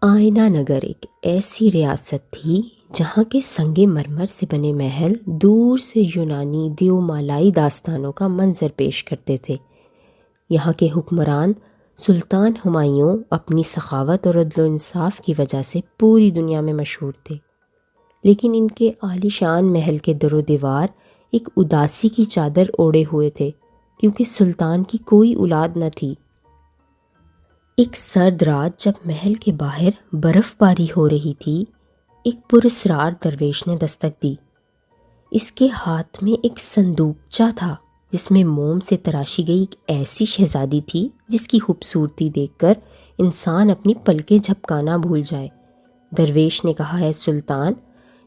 آئینہ نگر ایک ایسی ریاست تھی جہاں کے سنگ مرمر سے بنے محل دور سے یونانی دیومالائی داستانوں کا منظر پیش کرتے تھے۔ یہاں کے حکمران سلطان ہمایوں اپنی سخاوت اور عدل و انصاف کی وجہ سے پوری دنیا میں مشہور تھے، لیکن ان کے عالی شان محل کے در و دیوار ایک اداسی کی چادر اوڑھے ہوئے تھے، کیونکہ سلطان کی کوئی اولاد نہ تھی۔ ایک سرد رات جب محل کے باہر برف باری ہو رہی تھی، ایک پراسرار درویش نے دستک دی۔ اس کے ہاتھ میں ایک صندوقچہ تھا جس میں موم سے تراشی گئی ایک ایسی شہزادی تھی جس کی خوبصورتی دیکھ کر انسان اپنی پلکیں جھپکانا بھول جائے۔ درویش نے کہا، اے سلطان،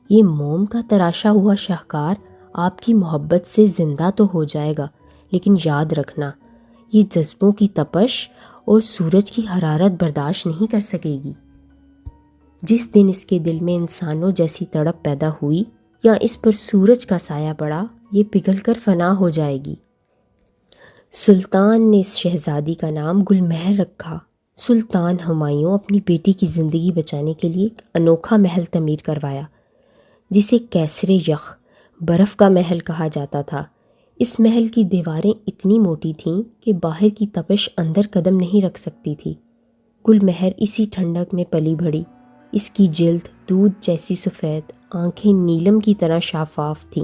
یہ موم کا تراشا ہوا شاہکار آپ کی محبت سے زندہ تو ہو جائے گا، لیکن یاد رکھنا، یہ جذبوں کی تپش اور سورج کی حرارت برداشت نہیں کر سکے گی۔ جس دن اس کے دل میں انسانوں جیسی تڑپ پیدا ہوئی یا اس پر سورج کا سایہ پڑا، یہ پگھل کر فنا ہو جائے گی۔ سلطان نے اس شہزادی کا نام گل مہر رکھا۔ سلطان ہمایوں اپنی بیٹی کی زندگی بچانے کے لیے ایک انوکھا محل تعمیر کروایا جسے کیسر یخ، برف کا محل کہا جاتا تھا۔ اس محل کی دیواریں اتنی موٹی تھیں کہ باہر کی تپش اندر قدم نہیں رکھ سکتی تھی۔ گل مہر اسی ٹھنڈک میں پلی بڑھی۔ اس کی جلد دودھ جیسی سفید، آنکھیں نیلم کی طرح شفاف تھیں۔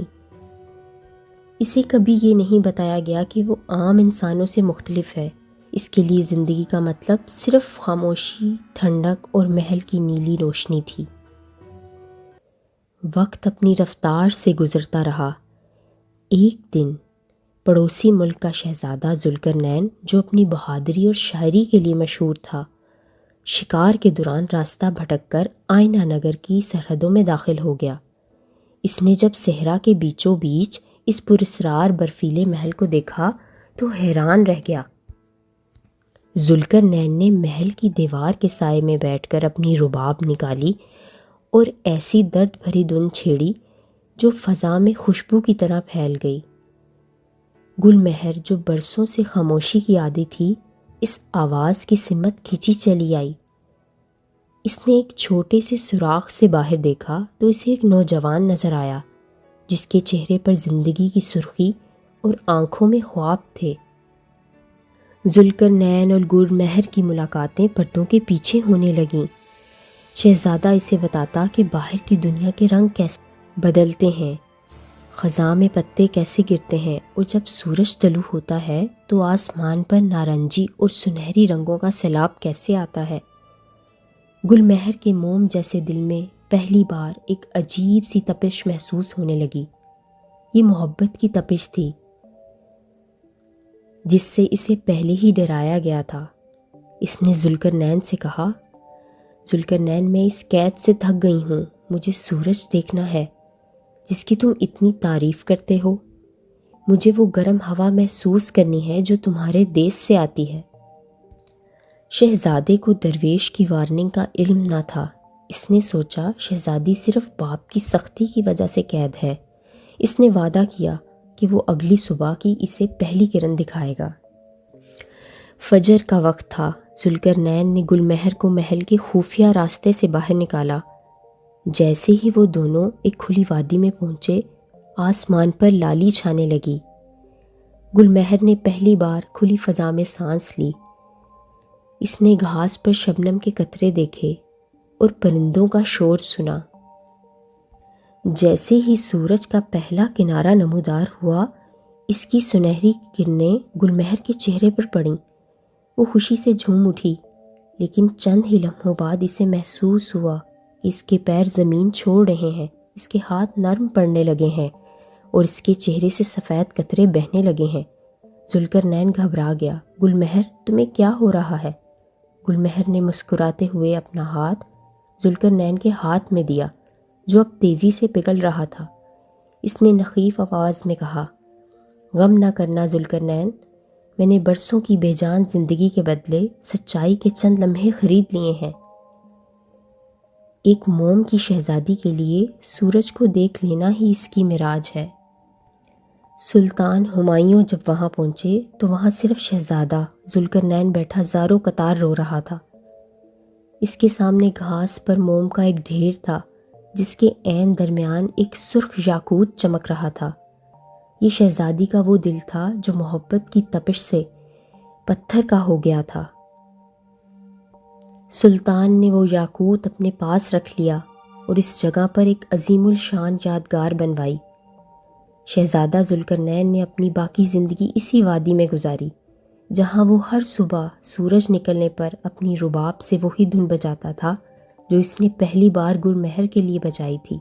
اسے کبھی یہ نہیں بتایا گیا کہ وہ عام انسانوں سے مختلف ہے۔ اس کے لیے زندگی کا مطلب صرف خاموشی، ٹھنڈک اور محل کی نیلی روشنی تھی۔ وقت اپنی رفتار سے گزرتا رہا۔ ایک دن پڑوسی ملک کا شہزادہ ذوالقرنین، جو اپنی بہادری اور شاعری کے لیے مشہور تھا، شکار کے دوران راستہ بھٹک کر آئینہ نگر کی سرحدوں میں داخل ہو گیا۔ اس نے جب صحرا کے بیچوں بیچ اس پراسرار برفیلے محل کو دیکھا تو حیران رہ گیا۔ ذوالقرنین نے محل کی دیوار کے سائے میں بیٹھ کر اپنی رباب نکالی اور ایسی درد بھری دھن چھیڑی جو فضا میں خوشبو کی طرح پھیل گئی۔ گل مہر، جو برسوں سے خاموشی کی عادی تھی، اس آواز کی سمت کھنچی چلی آئی۔ اس نے ایک چھوٹے سے سوراخ سے باہر دیکھا تو اسے ایک نوجوان نظر آیا جس کے چہرے پر زندگی کی سرخی اور آنکھوں میں خواب تھے۔ ذوالقرنین اور گل مہر کی ملاقاتیں پردوں کے پیچھے ہونے لگیں۔ شہزادہ اسے بتاتا کہ باہر کی دنیا کے رنگ کیسے بدلتے ہیں، خزاں میں پتے کیسے گرتے ہیں، اور جب سورج طلوع ہوتا ہے تو آسمان پر نارنجی اور سنہری رنگوں کا سیلاب کیسے آتا ہے۔ گل مہر کے موم جیسے دل میں پہلی بار ایک عجیب سی تپش محسوس ہونے لگی۔ یہ محبت کی تپش تھی جس سے اسے پہلے ہی ڈرایا گیا تھا۔ اس نے ذوالقرنین سے کہا، ذوالقرنین، میں اس قید سے تھک گئی ہوں، مجھے سورج دیکھنا ہے جس کی تم اتنی تعریف کرتے ہو۔ مجھے وہ گرم ہوا محسوس کرنی ہے جو تمہارے دیس سے آتی ہے۔ شہزادے کو درویش کی وارننگ کا علم نہ تھا۔ اس نے سوچا شہزادی صرف باپ کی سختی کی وجہ سے قید ہے۔ اس نے وعدہ کیا کہ وہ اگلی صبح کی اسے پہلی کرن دکھائے گا۔ فجر کا وقت تھا۔ ذوالقرنین نے گل مہر کو محل کے خفیہ راستے سے باہر نکالا۔ جیسے ہی وہ دونوں ایک کھلی وادی میں پہنچے، آسمان پر لالی چھانے لگی۔ گل مہر نے پہلی بار کھلی فضا میں سانس لی۔ اس نے گھاس پر شبنم کے قطرے دیکھے اور پرندوں کا شور سنا۔ جیسے ہی سورج کا پہلا کنارہ نمودار ہوا، اس کی سنہری کرنیں گل مہر کے چہرے پر پڑیں۔ وہ خوشی سے جھوم اٹھی، لیکن چند ہی لمحوں بعد اسے محسوس ہوا کہ اس کے پیر زمین چھوڑ رہے ہیں، اس کے ہاتھ نرم پڑنے لگے ہیں اور اس کے چہرے سے سفید قطرے بہنے لگے ہیں۔ ذوالقرنین گھبرا گیا۔ گل مہر، تمہیں کیا ہو رہا ہے؟ گل مہر نے مسکراتے ہوئے اپنا ہاتھ ذوالقرنین کے ہاتھ میں دیا جو اب تیزی سے پگھل رہا تھا۔ اس نے نخیف آواز میں کہا، غم نہ کرنا ذوالقرنین، میں نے برسوں کی بے جان زندگی کے بدلے سچائی کے چند لمحے خرید لیے ہیں۔ ایک موم کی شہزادی کے لیے سورج کو دیکھ لینا ہی اس کی معراج ہے۔ سلطان ہمایوں جب وہاں پہنچے تو وہاں صرف شہزادہ ذوالقرنین بیٹھا زاروں قطار رو رہا تھا۔ اس کے سامنے گھاس پر موم کا ایک ڈھیر تھا جس کے عین درمیان ایک سرخ یاقوت چمک رہا تھا۔ یہ شہزادی کا وہ دل تھا جو محبت کی تپش سے پتھر کا ہو گیا تھا۔ سلطان نے وہ یاقوت اپنے پاس رکھ لیا اور اس جگہ پر ایک عظیم الشان یادگار بنوائی۔ شہزادہ ذوالقرنین نے اپنی باقی زندگی اسی وادی میں گزاری، جہاں وہ ہر صبح سورج نکلنے پر اپنی رباب سے وہی دھن بجاتا تھا جو اس نے پہلی بار گل مہر کے لیے بجائی تھی۔